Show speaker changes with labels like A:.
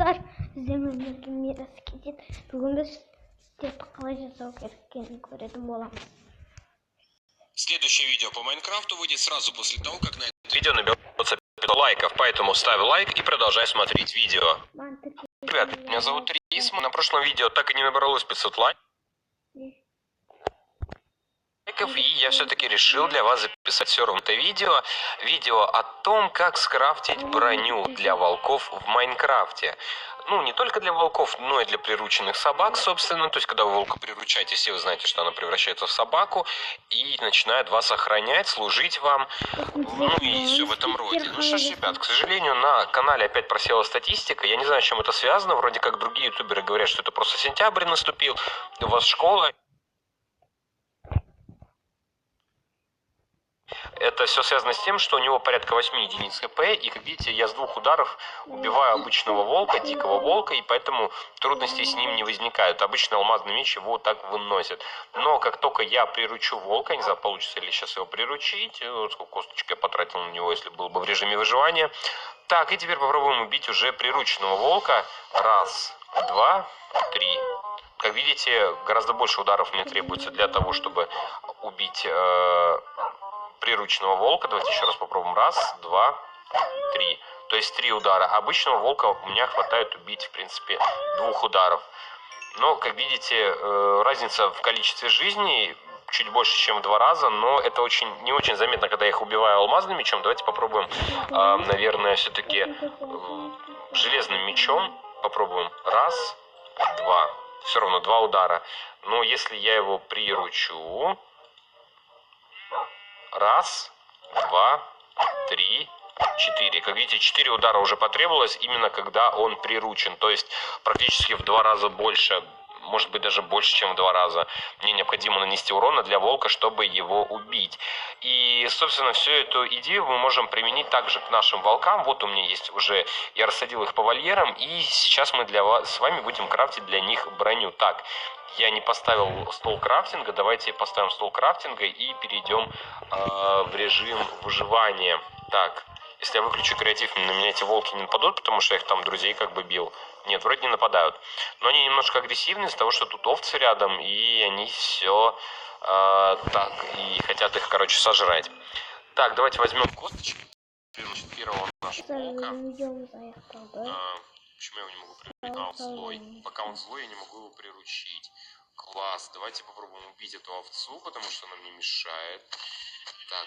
A: arkadaşlar izlemediğim yere gidin. Bugün biz kalacağız o görelim olan.
B: Следующее видео по Майнкрафту выйдет сразу после того, как на это видео наберется 5 лайков, поэтому ставь лайк и продолжай смотреть видео. Ребят, меня зовут Рис, на прошлом видео так и не набралось 500 лайков, и я все-таки решил для вас записать все равно это видео о том, как скрафтить броню для волков в Майнкрафте. Ну, не только для волков, но и для прирученных собак, собственно. То есть, когда вы волка приручаете, все вы знаете, что она превращается в собаку и начинает вас охранять, служить вам, ну и все в этом роде. Ну что ж, ребят, к сожалению, на канале опять просела статистика. Я не знаю, с чем это связано. Вроде как другие ютуберы говорят, что это просто сентябрь наступил, у вас школа. Это все связано с тем, что у него порядка 8 единиц хп, и, как видите, я с 2 ударов убиваю обычного волка, дикого волка, и поэтому трудностей с ним не возникают. Обычно алмазный меч его так выносит. Но как только я приручу волка, не знаю, получится ли сейчас его приручить, вот сколько косточек я потратил на него, если был бы в режиме выживания. Так, и теперь попробуем убить уже прирученного волка. Раз, два, три. Как видите, гораздо больше ударов мне требуется для того, чтобы убить прирученного волка. Давайте еще раз попробуем. Раз, два, три. То есть 3 удара. Обычного волка у меня хватает убить, в принципе, 2 ударов. Но, как видите, разница в количестве жизней чуть больше, чем в 2 раза, но это не очень заметно, когда я их убиваю алмазным мечом. Давайте попробуем, наверное, все-таки железным мечом. Попробуем. Раз, два. Все равно 2 удара. Но если я его приручу... Раз, два, три, 4. Как видите, 4 удара уже потребовалось, именно когда он приручен. То есть практически в 2 раза больше, может быть даже больше, чем в 2 раза. Мне необходимо нанести урона для волка, чтобы его убить. И, собственно, всю эту идею мы можем применить также к нашим волкам. Вот у меня есть уже, я рассадил их по вольерам, и сейчас мы с вами будем крафтить для них броню. Так, я не поставил стол крафтинга, давайте поставим стол крафтинга и перейдем в режим выживания. Так, если я выключу креатив, на меня эти волки не нападут, потому что я их там друзей как бы бил. Нет, вроде не нападают. Но они немножко агрессивны из-за того, что тут овцы рядом, и они все так, и хотят их, короче, сожрать. Так, давайте возьмем косточки. Первого нашего волка. Почему я его не могу приручить? Он злой. Пока он злой, я не могу его приручить. Класс. Давайте попробуем убить эту овцу, потому что она мне мешает. Так,